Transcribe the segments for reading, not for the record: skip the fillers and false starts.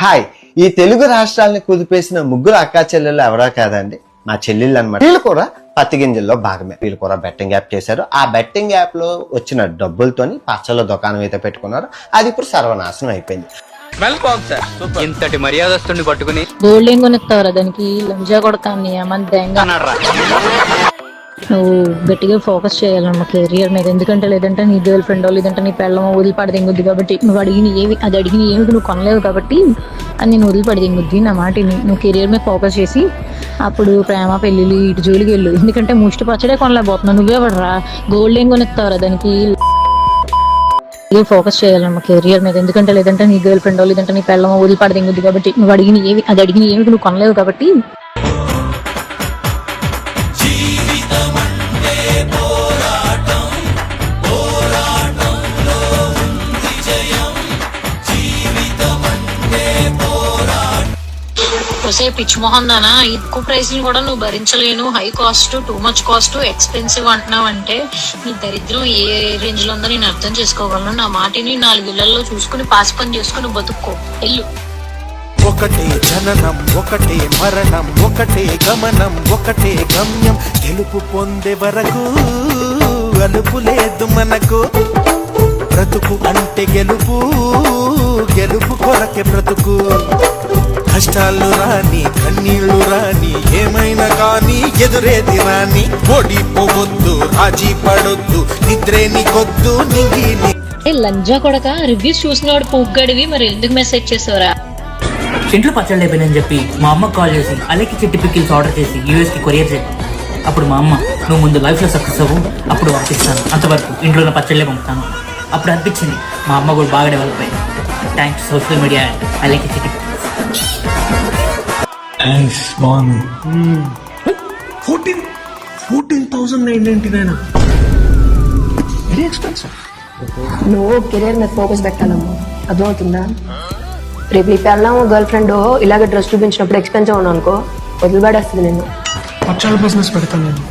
Hi, ఈ తెలుగు రాష్ట్రాలని కుదిపేసిన ముగ్గురు అక్కా చెల్లెళ్ళు ఎవరో కాదండి, మా చెల్లెళ్ళు అనమాట. వీళ్ళు కూడా పత్తి గింజల్లో భాగమే. వీళ్ళు కూడా బెట్టింగ్ యాప్ చేశారు. ఆ బెట్టింగ్ యాప్ లో వచ్చిన డబ్బులతోని పచ్చళ్ళ దుకాణం అయితే పెట్టుకున్నారు. అది ఇప్పుడు సర్వనాశనం అయిపోయింది. ఇంతటి మర్యాదస్తుని పట్టుకుని గోల్డ్ ఏం కొనిస్తావరా దానికి? లంజా కొడతాను ఏమన్నా నువ్వు గట్టిగా ఫోకస్ చేయాలన్న కెరియర్ మీద. ఎందుకంటే లేదంటే నీ గర్ల్ ఫ్రెండ్ లేదంటే నీ పెళ్ళమో వదిలిపడదింగుద్ది. కాబట్టి నువ్వు అడిగిన ఏమి అది అడిగిన ఏమి నువ్వు కొనలేవు కాబట్టి అది నేను వదిలిపడదింగుద్ది. నా మాట నువ్వు కెరియర్ మీద ఫోకస్ చేసి అప్పుడు ప్రేమ పెళ్ళిళ్ళు ఇటు జోలికి వెళ్ళు. ఎందుకంటే ముష్టి పచ్చడే కొనలేకపోతున్నావు. నువ్వే పడరా గోల్డ్ ఏం కొనిస్తావరా దానికి? ఫోకస్ చేయాలన్న కెరియర్ మీద. ఎందుకంటే లేదంటే నీ గర్ల్ ఫ్రెండ్ లేదంటే నీ పెళ్ళమో వదిలిపడదింగుద్ది. కాబట్టి నువ్వు అడిగిన ఏమి అది అడిగిన ఏమి నువ్వు కొనలేవు కాబట్టి వసే పిచ్చి మొహం దానా, ఎక్కువ ప్రైస్ ని కూడా నువ్వు భరించలేను, high cost, too much cost, expensive అంటున్నావు అంటే నీ దరిద్రం ఏ రేంజ్ లో ఉందో నేను అర్థం చేసుకోగలను. నా మాటిని 4 ఇళ్లలో చూసుకుని పాసి పని చేసుకుని బతుక్కో. వెళ్ళు. ఒకటే జననం, ఒకటే మరణం, ఒకటే గమనం, ఒకటే గమ్యం. గెలుపు పొందే వరకు అలుపు లేదు మనకు. బ్రతుకు అంటే గెలుపు, గెలుపు కొరకే బ్రతుకు. కష్టాలు రాని, కన్నీళ్లు రాని, ఏమైనా కానీ ఎదురేది రాని. ఓడిపోవద్దు, రాజీ పడొద్దు, నిద్రే నీకొద్దు, నింగి లంజా కొడక రివ్యూస్ చూసినవాడు పూగ్గడివి, మరి ఎందుకు మెసేజ్ చేసావురా? ఇంట్లో పచ్చళ్ళు అయిపోయిందని చెప్పి మా అమ్మకు కాల్ చేసి అలెక్కి చిట్టి పికిల్స్ ఆర్డర్ చేసి యూఎస్కి కొరియర్ చేసి, అప్పుడు మా అమ్మ నువ్వు ముందు లైఫ్లో సక్సెస్ అవ్వు అప్పుడు పంపిస్తాను, అంతవరకు ఇంట్లో పచ్చళ్ళే పంపుతాను. అప్పుడు అనిపించింది మా అమ్మ కూడా బాగా డెవలప్ అయింది. థ్యాంక్స్ సోషల్ మీడియా అలెక్కి చిట్టి pickles. Thanks, man. 14,999. Very expensive. నువ్వు కెరీర్ మీద ఫోకస్ పెట్టాలమ్మా, అర్థమవుతుందా? రేపు నీ పెళ్ళాము గర్ల్ ఫ్రెండ్ ఇలాగే డ్రెస్ చూపించినప్పుడు ఎక్స్పెన్సివ్ ఉన్నావు అనుకో, వదిలిపడేస్తుంది నిన్ను. పచ్చళ్ళ బిజినెస్ పెడతాను నేను.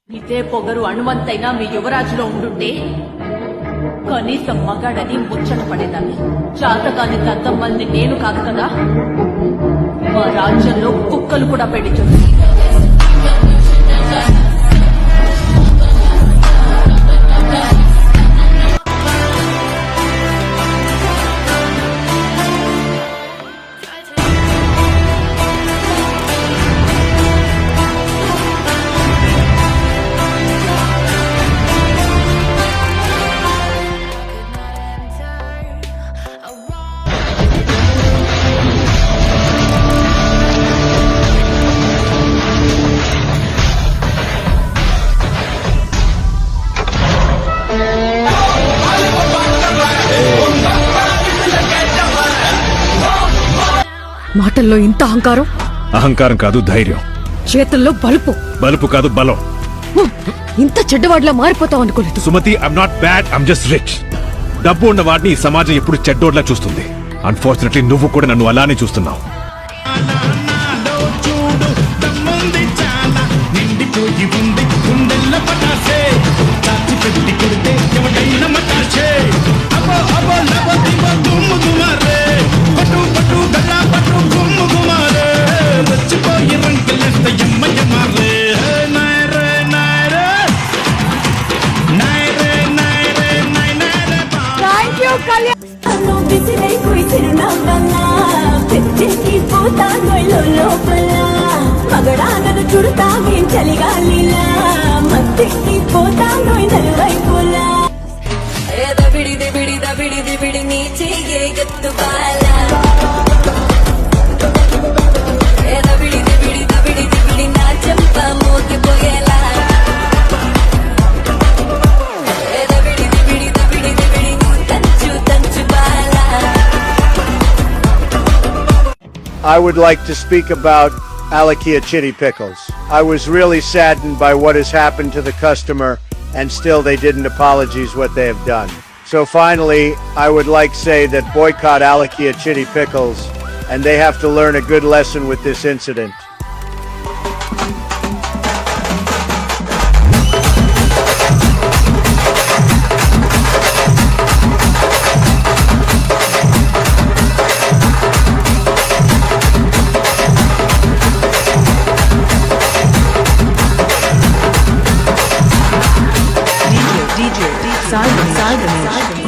ఇదే పొగరు అణువంతైనా మీ యువరాజులో ఉండుంటే కనీసం మగాడని ముచ్చట పడేదాన్ని. చాతకాని దద్దమ్మల్ని నేను కాదు కదా, మా రాజ్యంలో కుక్కలు కూడా పెళ్లి చేస్తుంది. మాటల్లో ఇంత అహంకారం. అహంకారం కాదు, ధైర్యం. చేతుల్లో బలుపు. బలుపు కాదు, బలం. ఇంత చెడ్డవాడిలా మారిపోతావు అనుకోలేదు. Sumathi, I'm not bad, I'm just rich. డబ్బు ఉన్న వాడిని ఈ సమాజం ఎప్పుడు చెడ్డోడ్లా చూస్తుంది. అన్ఫార్చునేట్లీ నువ్వు కూడా నన్ను అలానే చూస్తున్నావు. పట్టు పట్టు గల్లా పట్టు గుమ్ము గుమారే వచ్చి మగడానను చుడతావే చలిగాలిలా మత్తెక్కి పోతాను నలువైపులా బిడి నీ చెయ్యే గత్తు బాలా బిడి నా చెంప మోగిపోయేలా బిడి తంచు Bala. I would like to speak about Alakia Chitty Pickles. I was really saddened by what has happened to the customer, and still they didn't apologize what they have done. So finally, I would like to say that boycott Alakia Chitty Pickles, and they have to learn a good lesson with this incident. DJ Simon.